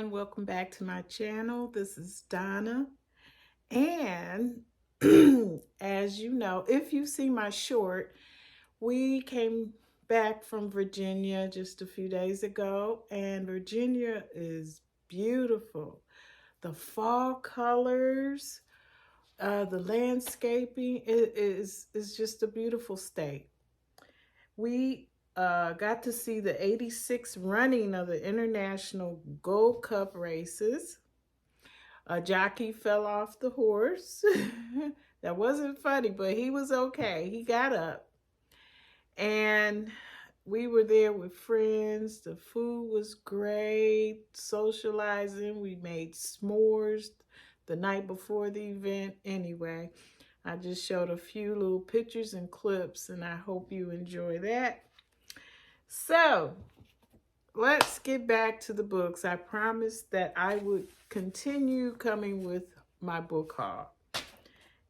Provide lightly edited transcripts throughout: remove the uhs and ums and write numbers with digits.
everyone, welcome back to my channel. This is Donna, and as you know, if you see my short, we came back from Virginia just a few days ago, and Virginia is beautiful. The fall colors, the landscaping is just a beautiful state. We got to see the 86th running of the International Gold Cup races. A jockey fell off the horse. That wasn't funny, but he was okay. He got up. And we were there with friends. The food was great. Socializing. We made s'mores the night before the event. Anyway, I just showed a few little pictures and clips, and I hope you enjoy that. So, let's get back to the books. I promised that I would continue coming with my book haul.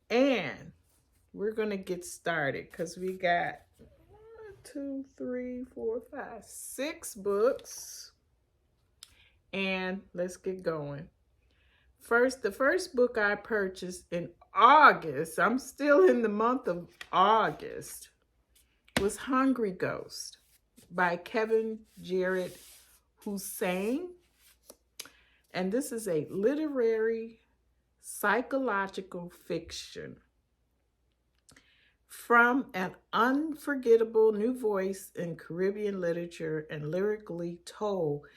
And we're going to get started because we got 6 books. And let's get going. The first book I purchased in August, I'm still in the month of August, was Hungry Ghost by Kevin Jared Hosein. And this is a literary psychological fiction. From an unforgettable new voice in Caribbean literature and lyrically told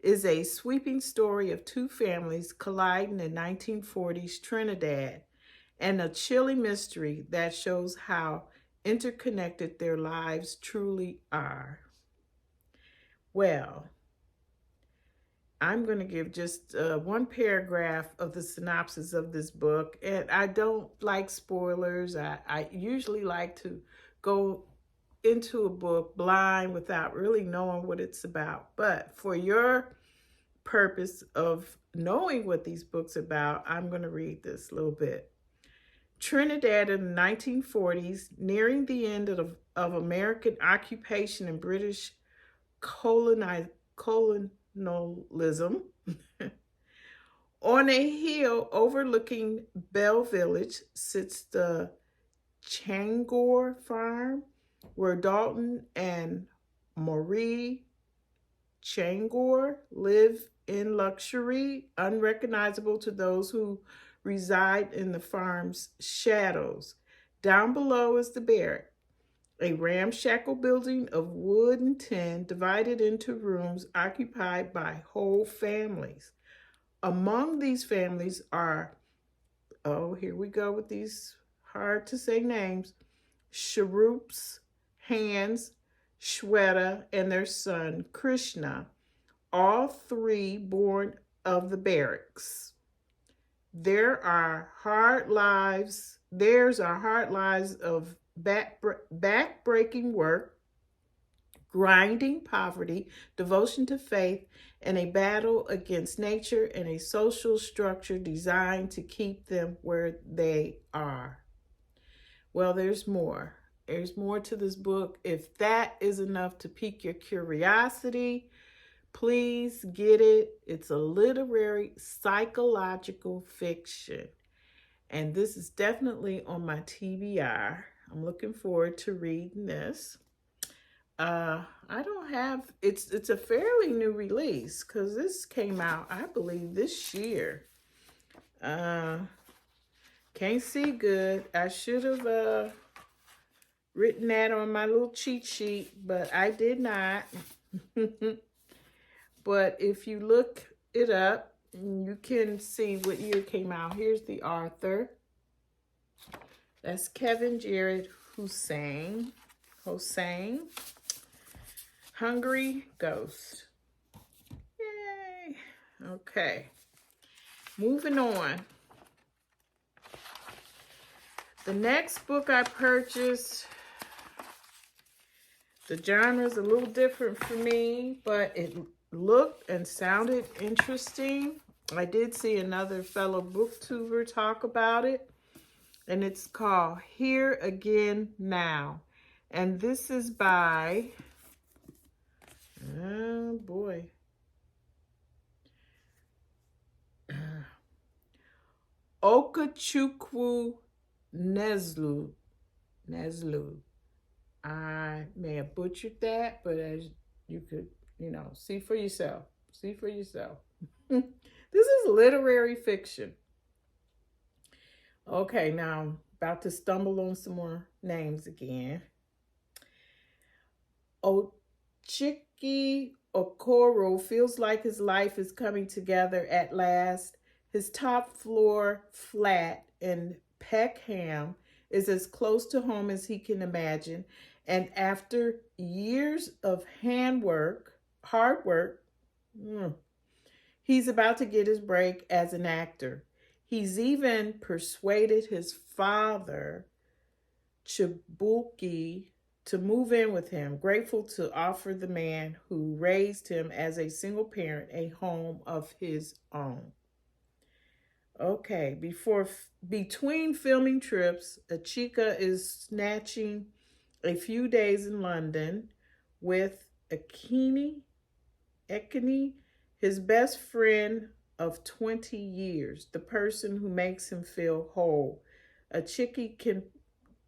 is a sweeping story of two families colliding in 1940s Trinidad and a chilling mystery that shows how interconnected their lives truly are. Well, I'm going to give just one paragraph of the synopsis of this book, and I don't like spoilers. I usually like to go into a book blind without really knowing what it's about. But for your purpose of knowing what these books are about, I'm going to read this a little bit. Trinidad in the 1940s, nearing the end of American occupation and British colonialism. On a hill overlooking Bell Village sits the Changor farm, where Dalton and Marie Changor live in luxury, unrecognizable to those who reside in the farm's shadows. Down below is the barrack, a ramshackle building of wood and tin divided into rooms occupied by whole families. Among these families are, here we go with these hard to say names, Sharup's, Hans, Shweta, and their son, Krishna, all three born of the barracks. Theirs are hard lives of back-breaking work, grinding poverty, devotion to faith, and a battle against nature and a social structure designed to keep them where they are. Well, there's more. There's more to this book. If that is enough to pique your curiosity, please get it. It's a literary psychological fiction. And this is definitely on my TBR. I'm looking forward to reading this. I don't have, it's a fairly new release because this came out, I believe, this year. Can't see good. I should have written that on my little cheat sheet, but I did not. But if you look it up, you can see what year it came out. Here's the author. That's Kevin Jared Hosein. Hungry Ghost. Yay. Okay. Moving on. The next book I purchased, the genre is a little different for me, but it looked and sounded interesting. I did see another fellow booktuber talk about it, and it's called Here Again Now. And this is by, oh boy, Okechukwu Nzelu. Nzelu. I may have butchered that, but as you could, see for yourself. See for yourself. This is literary fiction. Okay, now I'm about to stumble on some more names again. Ochiki Okoro feels like his life is coming together at last. His top floor flat in Peckham is as close to home as he can imagine. And after years of hard work, he's about to get his break as an actor. He's even persuaded his father, Chibuki, to move in with him, grateful to offer the man who raised him as a single parent a home of his own. Okay, between filming trips, Achika is snatching a few days in London with Ekene, his best friend of 20 years, the person who makes him feel whole. Achiki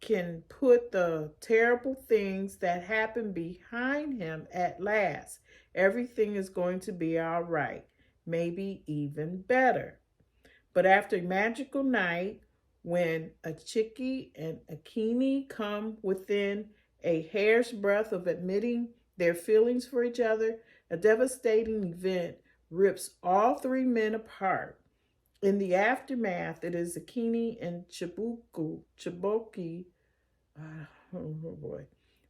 can put the terrible things that happen behind him at last. Everything is going to be all right, maybe even better. But after a magical night, when Achiki and Ekene come within a hair's breadth of admitting their feelings for each other, a devastating event rips all three men apart. In the aftermath, it is Ekene and Chiboki,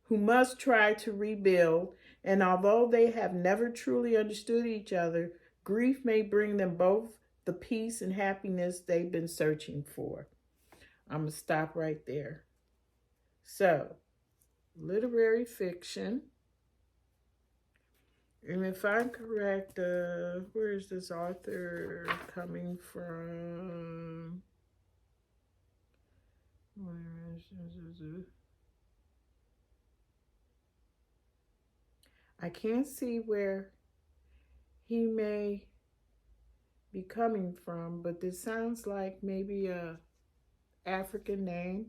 who must try to rebuild. And although they have never truly understood each other, grief may bring them both the peace and happiness they've been searching for. I'm going to stop right there. So, literary fiction. And if I'm correct, where is this author coming from? I can't see where he may be coming from, but this sounds like maybe a African name.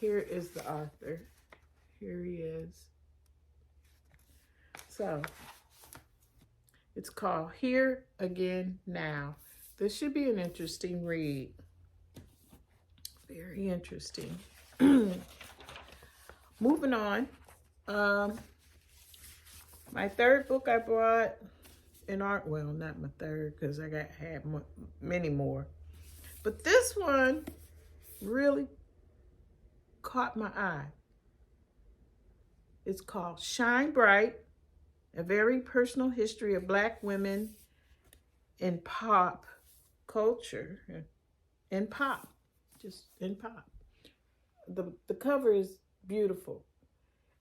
Here is the author. Here he is. So, it's called Here Again Now. This should be an interesting read. Very interesting. Moving on. My third book I bought in art, well, not my third because I had many more. But this one really caught my eye. It's called Shine Bright, a very personal history of Black women in pop culture. In pop. Just in pop. The cover is beautiful.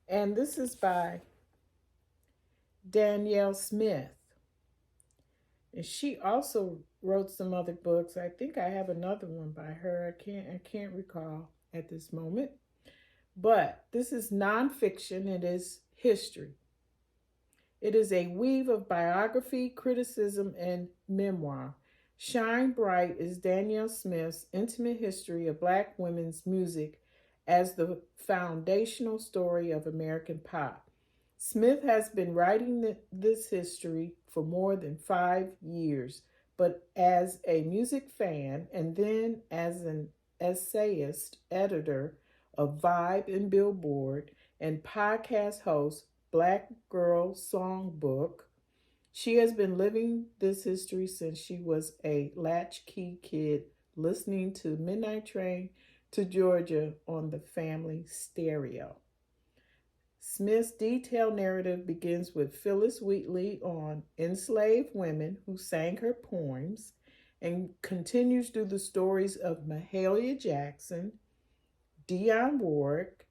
And this is by Danyel Smith. And she also wrote some other books. I think I have another one by her. I can't recall at this moment. But this is nonfiction. It is history. It is a weave of biography, criticism, and memoir. Shine Bright is Danyel Smith's intimate history of Black women's music as the foundational story of American pop. Smith has been writing this history for more than 5 years, but as a music fan and then as an essayist, editor of Vibe and Billboard, and podcast host, Black Girl Songbook, she has been living this history since she was a latchkey kid listening to Midnight Train to Georgia on the family stereo. Smith's detailed narrative begins with Phyllis Wheatley on enslaved women who sang her poems and continues through the stories of Mahalia Jackson, Dionne Warwick,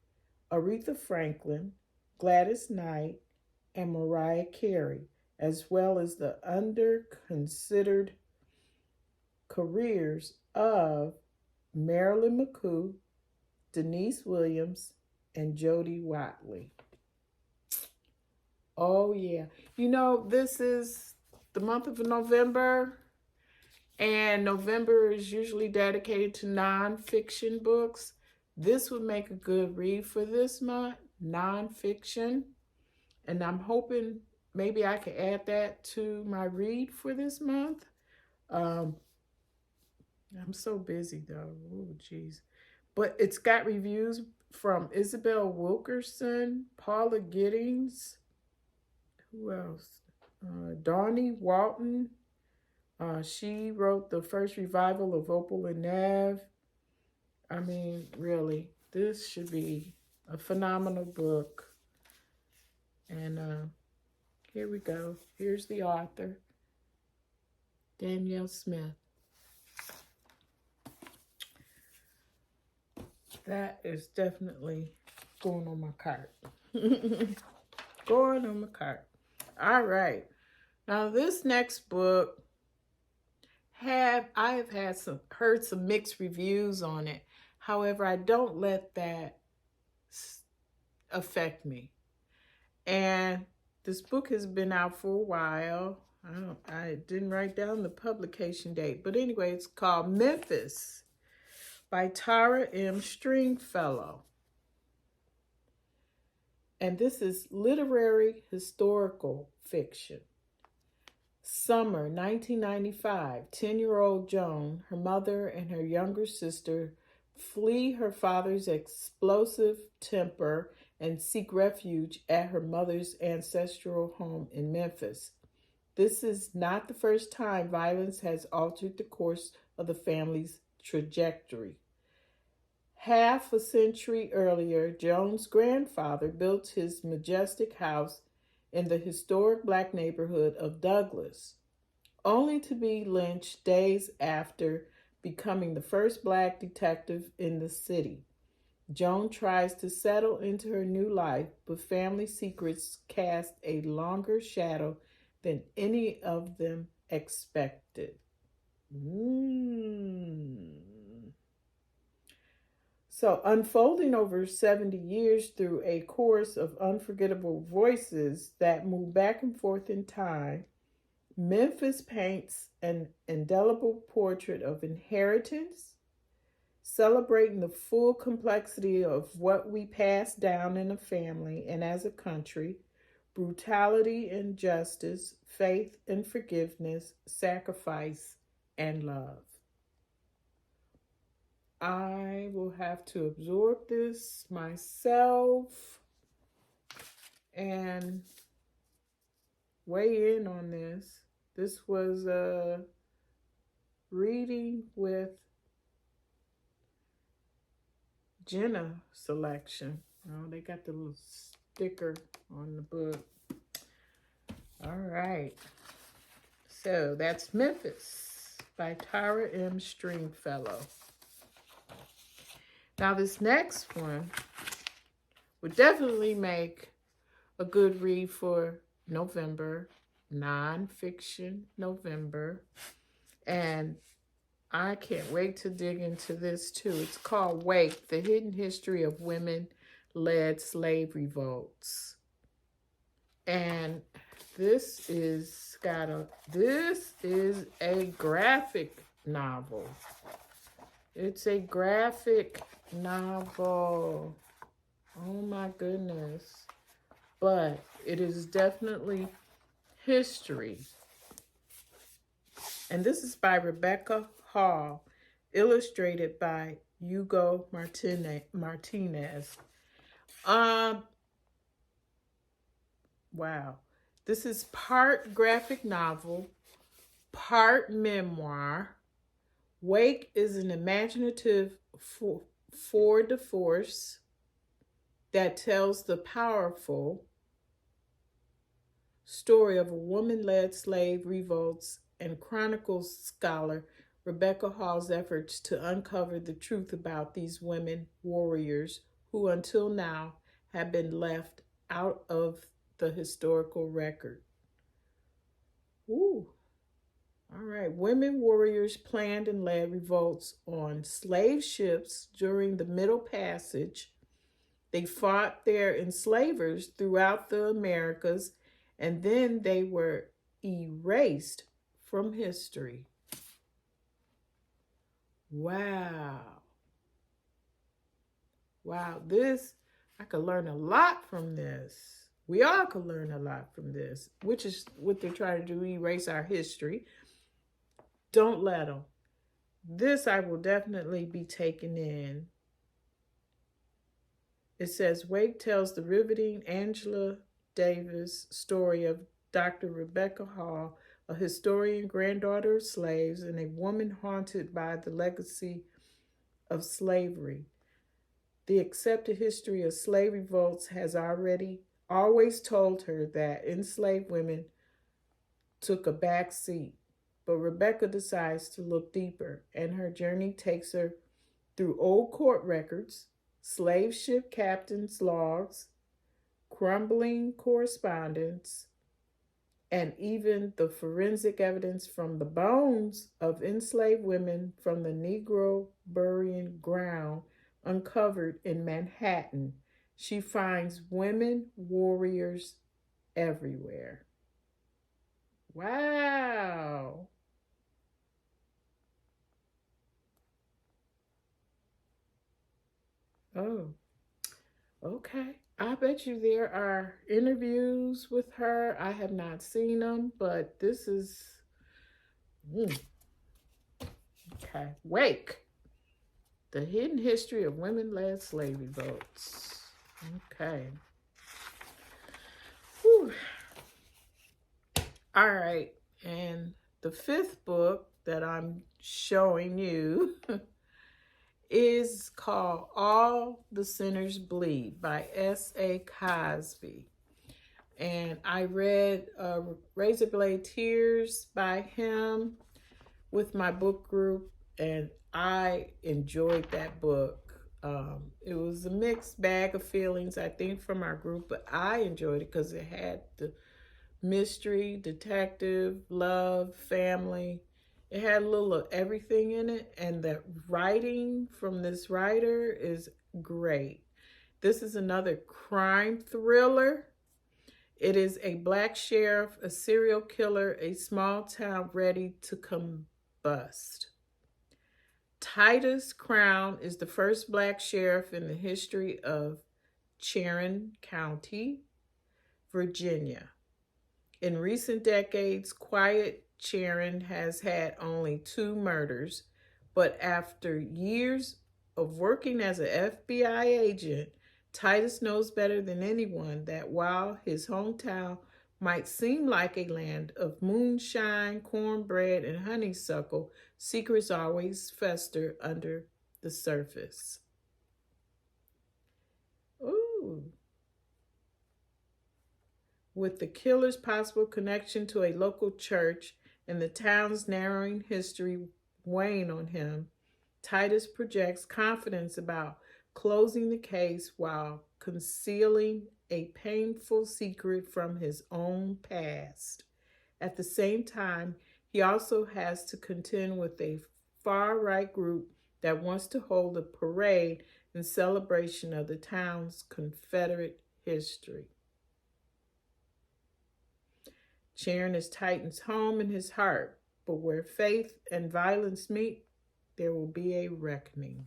Aretha Franklin, Gladys Knight, and Mariah Carey, as well as the under-considered careers of Marilyn McCoo, Denise Williams, and Jody Watley. Oh, yeah. This is the month of November, And November is usually dedicated to nonfiction books. This would make a good read for this month, nonfiction. And I'm hoping maybe I could add that to my read for this month. I'm so busy though. Oh, geez. But it's got reviews from Isabel Wilkerson, Paula Giddings, who else? Donnie Walton. She wrote the first revival of Opal and Nev. I mean, really, this should be a phenomenal book. And here we go. Here's the author, Danyel Smith. That is definitely going on my cart. Going on my cart. All right. Now this next book, I have heard some mixed reviews on it. However, I don't let that affect me. And this book has been out for a while. I didn't write down the publication date, but anyway, it's called Memphis by Tara M. Stringfellow. And this is literary historical fiction. Summer 1995, 10-year-old Joan, her mother, and her younger sister flee her father's explosive temper and seek refuge at her mother's ancestral home in Memphis. This is not the first time violence has altered the course of the family's trajectory. Half a century earlier, Joan's grandfather built his majestic house in the historic Black neighborhood of Douglas, only to be lynched days after becoming the first Black detective in the city. Joan tries to settle into her new life, but family secrets cast a longer shadow than any of them expected. So, unfolding over 70 years through a chorus of unforgettable voices that move back and forth in time, Memphis paints an indelible portrait of inheritance, celebrating the full complexity of what we pass down in a family and as a country, brutality and justice, faith and forgiveness, sacrifice and love. I will have to absorb this myself and weigh in on this. This was a reading with Jenna selection. Oh, they got the little sticker on the book. All right. So that's Memphis by Tara M. Stringfellow. Now this next one would definitely make a good read for November, nonfiction November. And I can't wait to dig into this too. It's called Wake, The Hidden History of Women-Led Slave Revolts. And this is a graphic novel. It's a graphic novel. Oh my goodness. But it is definitely history. And this is by Rebecca Hall, illustrated by Hugo Martinez. Wow. This is part graphic novel, part memoir. Wake is an imaginative tour de force that tells the powerful story of a woman-led slave revolts and chronicles scholar Rebecca Hall's efforts to uncover the truth about these women warriors who until now have been left out of the historical record. Ooh. All right. Women warriors planned and led revolts on slave ships during the Middle Passage. They fought their enslavers throughout the Americas, and then they were erased from history. Wow. Wow. This, I could learn a lot from this. We all could learn a lot from this, which is what they're trying to do, erase our history. Don't let them. This I will definitely be taking in. It says Wake tells the riveting Angela Davis story of Dr. Rebecca Hall, a historian, granddaughter of slaves, and a woman haunted by the legacy of slavery. The accepted history of slave revolts has always told her that enslaved women took a back seat. But Rebecca decides to look deeper, and her journey takes her through old court records, slave ship captains' logs, crumbling correspondence, and even the forensic evidence from the bones of enslaved women from the Negro burying ground uncovered in Manhattan. She finds women warriors everywhere. Wow. Oh, okay. I bet you there are interviews with her. I have not seen them, but this is okay. Wake. The Hidden History of Women-Led Slave Revolts. Okay. Whew. All right. And the fifth book that I'm showing you is called All the Sinners Bleed by S.A. Cosby. And I read Razorblade Tears by him with my book group, and I enjoyed that book. It was a mixed bag of feelings, I think, from our group, but I enjoyed it because it had the mystery, detective, love, family. It had a little of everything in it, and the writing from this writer is great. This is another crime thriller. It is a black sheriff, a serial killer, a small town ready to combust. Titus Crown is the first black sheriff in the history of Sharon County, Virginia. In recent decades, quiet Sharon has had only 2 murders, but after years of working as an FBI agent, Titus knows better than anyone that while his hometown might seem like a land of moonshine, cornbread, and honeysuckle, secrets always fester under the surface. Ooh. With the killer's possible connection to a local church and the town's narrowing history weighing on him, Titus projects confidence about closing the case while concealing a painful secret from his own past. At the same time, he also has to contend with a far-right group that wants to hold a parade in celebration of the town's Confederate history. Sharon is Titan's home and his heart, but where faith and violence meet, there will be a reckoning.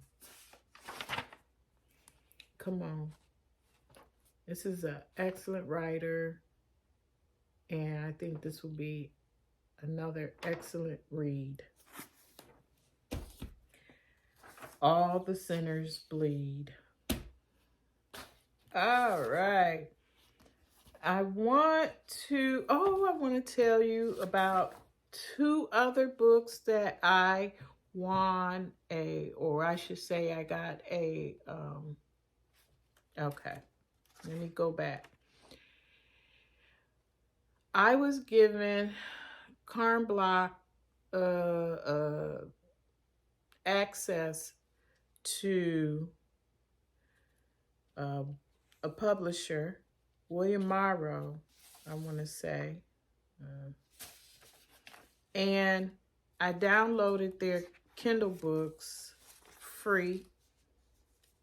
Come on. This is an excellent writer, and I think this will be another excellent read. All the Sinners Bleed. All right. I want to tell you about 2 other books that I won I got a, okay, let me go back. I was given Carn Block access to a publisher, William Morrow, I want to say. And I downloaded their Kindle books free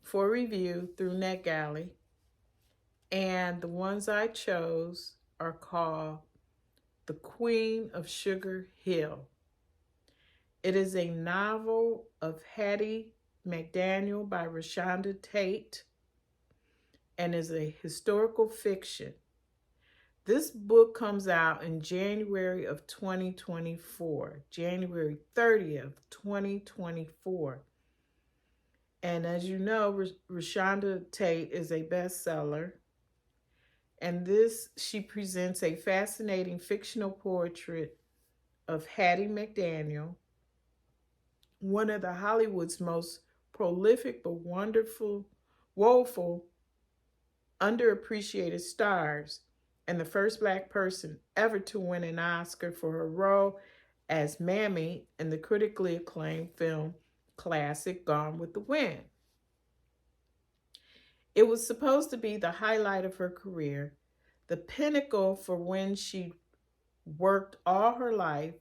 for review through NetGalley. And the ones I chose are called The Queen of Sugar Hill. It is a novel of Hattie McDaniel by ReShonda Tate and is a historical fiction. This book comes out in January of 2024, January 30th, 2024. And as you know, ReShonda Tate is a bestseller. And she presents a fascinating fictional portrait of Hattie McDaniel, one of the Hollywood's most prolific but woeful, underappreciated stars, and the first Black person ever to win an Oscar for her role as Mammy in the critically acclaimed film classic Gone with the Wind. It was supposed to be the highlight of her career, the pinnacle for when she worked all her life,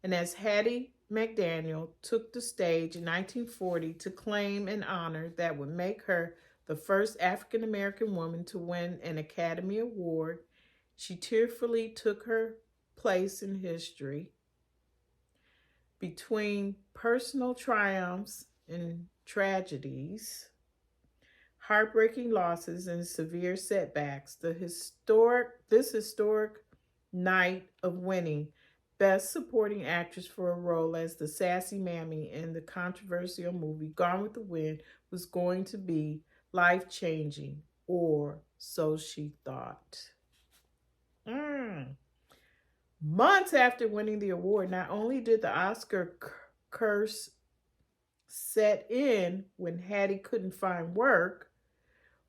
and as Hattie McDaniel took the stage in 1940 to claim an honor that would make her the first African American woman to win an Academy Award, she tearfully took her place in history. Between personal triumphs and tragedies, heartbreaking losses, and severe setbacks, this historic night of winning Best Supporting Actress for a role as the sassy Mammy in the controversial movie Gone with the Wind was going to be life-changing, or so she thought. Months after winning the award, not only did the Oscar curse set in when Hattie couldn't find work,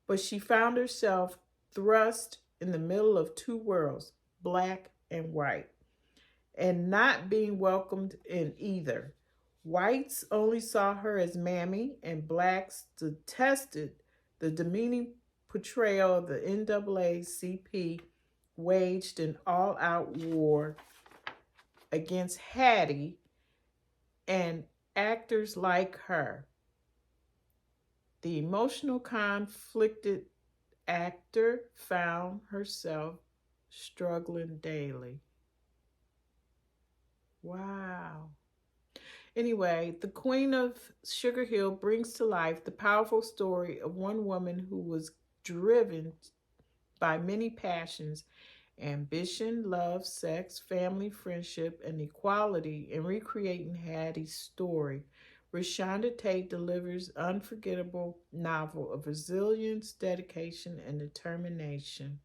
but she found herself thrust in the middle of two worlds, Black and white, and not being welcomed in either. Whites only saw her as Mammy, and Blacks detested the demeaning portrayal of the NAACP waged an all-out war against Hattie and actors like her. The emotional, conflicted actor found herself struggling daily. Wow. Anyway, the Queen of Sugar Hill brings to life the powerful story of one woman who was driven by many passions: ambition, love, sex, family, friendship, and equality. In recreating Hattie's story, ReShonda Tate delivers an unforgettable novel of resilience, dedication, and determination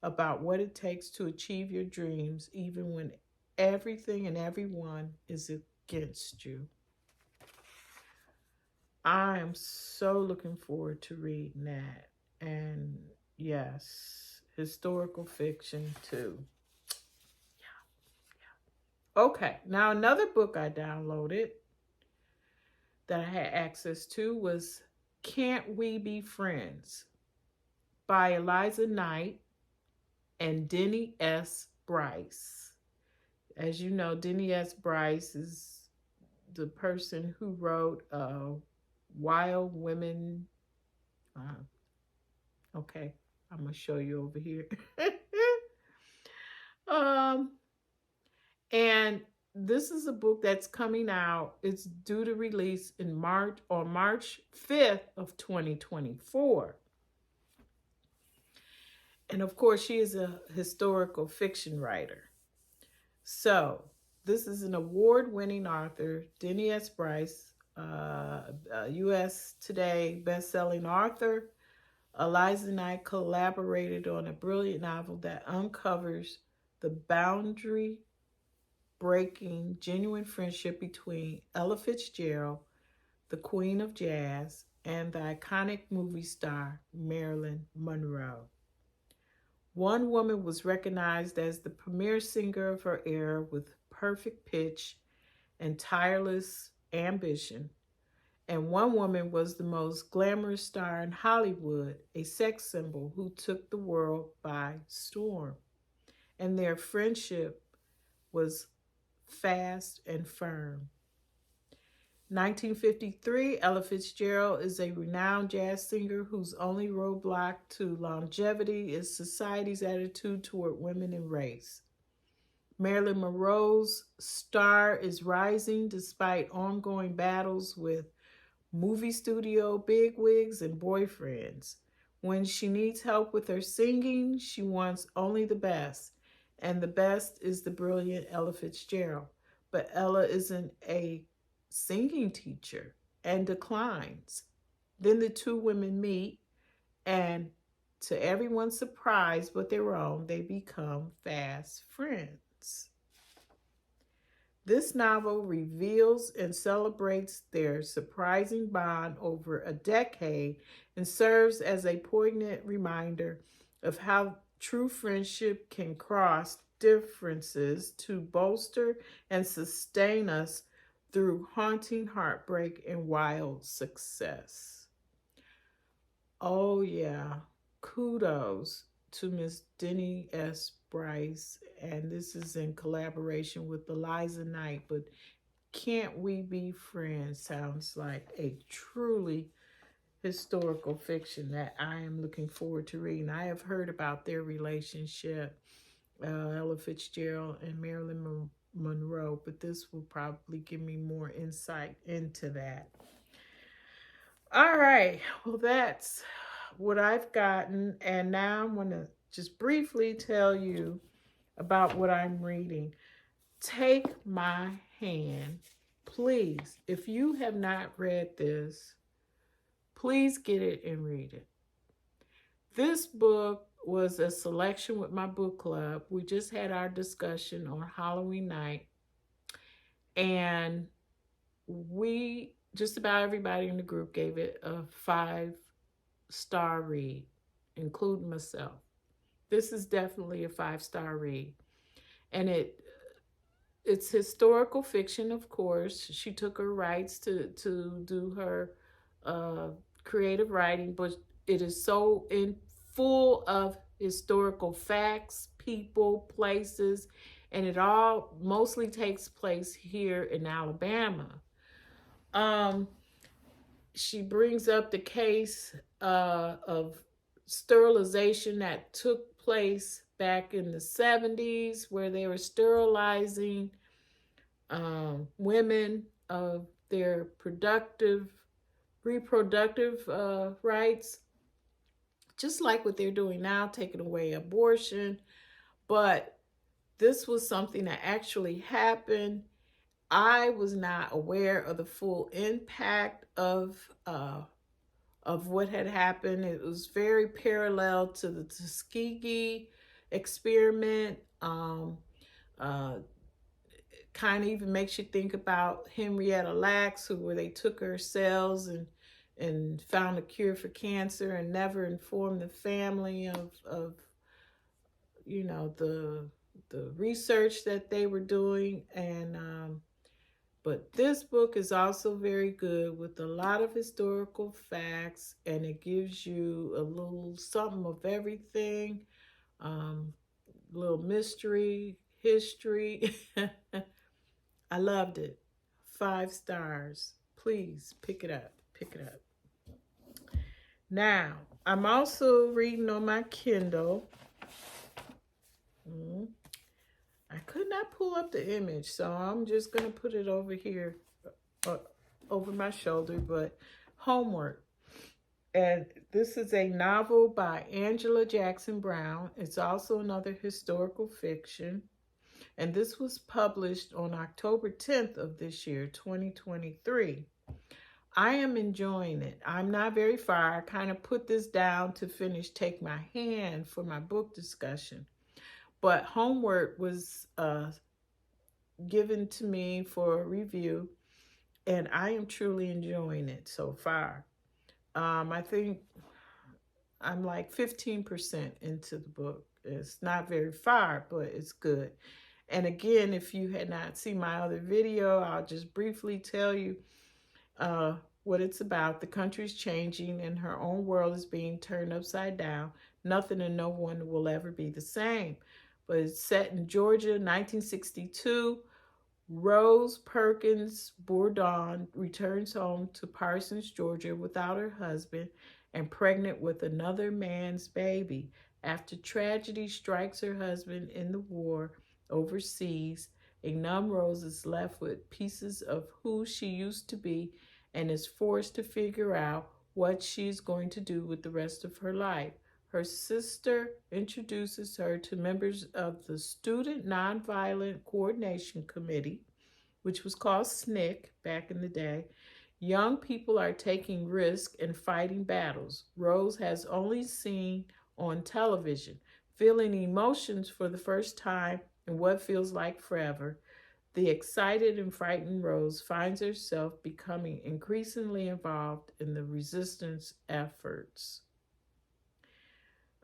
about what it takes to achieve your dreams, even when everything and everyone is against you. I am so looking forward to reading that. And yes, historical fiction too. Yeah. Okay, now another book I downloaded that I had access to was Can't We Be Friends by Eliza Knight and Denny S. Bryce. As you know, Denny S. Bryce is the person who wrote Wild Women. Okay, I'm going to show you over here. And this is a book that's coming out. It's due to release in March 5th of 2024. And of course, she is a historical fiction writer. So this is an award-winning author, Denny S. Bryce, U.S. Today best-selling author. Eliza and I collaborated on a brilliant novel that uncovers the boundary-breaking, genuine friendship between Ella Fitzgerald, the Queen of Jazz, and the iconic movie star Marilyn Monroe. One woman was recognized as the premier singer of her era with perfect pitch and tireless ambition. And one woman was the most glamorous star in Hollywood, a sex symbol who took the world by storm. And their friendship was fast and firm. 1953, Ella Fitzgerald is a renowned jazz singer whose only roadblock to longevity is society's attitude toward women and race. Marilyn Monroe's star is rising despite ongoing battles with movie studio bigwigs and boyfriends. When she needs help with her singing, she wants only the best, and the best is the brilliant Ella Fitzgerald. But Ella isn't a singing teacher and declines. Then the two women meet, and to everyone's surprise but their own, they become fast friends. This novel reveals and celebrates their surprising bond over a decade and serves as a poignant reminder of how true friendship can cross differences to bolster and sustain us through haunting heartbreak and wild success. Oh, yeah. Kudos to Miss Denny S. Bryce, and this is in collaboration with Eliza Knight. But Can't We Be Friends sounds like a truly historical fiction that I am looking forward to reading. I have heard about their relationship, Ella Fitzgerald and Marilyn Monroe, but this will probably give me more insight into that. All right, well, that's what I've gotten, and now I'm going to just briefly tell you about what I'm reading. Take My Hand. Please, if you have not read this, please get it and read it. This book was a selection with my book club. We just had our discussion on Halloween night, and just about everybody in the group gave it a 5-star read, including myself. This is definitely a 5-star read. And it's historical fiction, of course. She took her rights to do her creative writing, but it is so full of historical facts, people, places, and it all mostly takes place here in Alabama. She brings up the case of sterilization that took place back in the 70s, where they were sterilizing women of their reproductive rights, just like what they're doing now, taking away abortion. But this was something that actually happened. I was not aware of the full impact of what had happened. It was very parallel to the Tuskegee experiment. Kind of even makes you think about Henrietta Lacks, where they took her cells and found a cure for cancer and never informed the family of the research that they were doing. And but this book is also very good with a lot of historical facts, and it gives you a little something of everything, little mystery, history. I loved it. 5 stars. Please pick it up. Pick it up. Now, I'm also reading on my Kindle. I could not pull up the image, so I'm just going to put it over here, over my shoulder, but Homeward. And this is a novel by Angela Jackson Brown. It's also another historical fiction. And this was published on October 10th of this year, 2023. I am enjoying it. I'm not very far. I kind of put this down to finish Take My Hand for my book discussion. But Homeward was given to me for a review, and I am truly enjoying it so far. I think I'm like 15% into the book. It's not very far, but it's good. And again, if you had not seen my other video, I'll just briefly tell you what it's about. The country's changing and her own world is being turned upside down. Nothing and no one will ever be the same. But it's set in Georgia, 1962. Rose Perkins-Valdez returns home to Parsons, Georgia without her husband and pregnant with another man's baby. After tragedy strikes her husband in the war, overseas. A numb Rose is left with pieces of who she used to be and is forced to figure out what she's going to do with the rest of her life. Her sister introduces her to members of the Student Nonviolent Coordination Committee, which was called SNCC back in the day. Young people are taking risks and fighting battles Rose has only seen on television, feeling emotions for the first time in what feels like forever. The excited and frightened Rose finds herself becoming increasingly involved in the resistance efforts.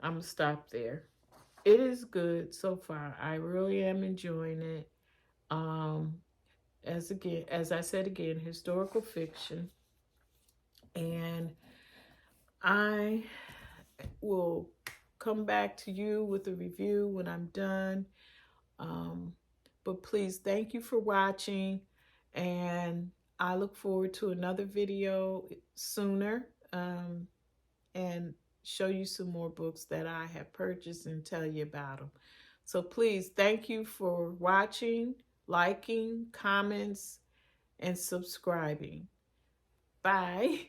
I'm going to stop there. It is good so far. I really am enjoying it. As I said again, historical fiction. And I will come back to you with a review when I'm done. But please, thank you for watching. And I look forward to another video sooner. And show you some more books that I have purchased and tell you about them. So please, thank you for watching, liking, comments, and subscribing. Bye.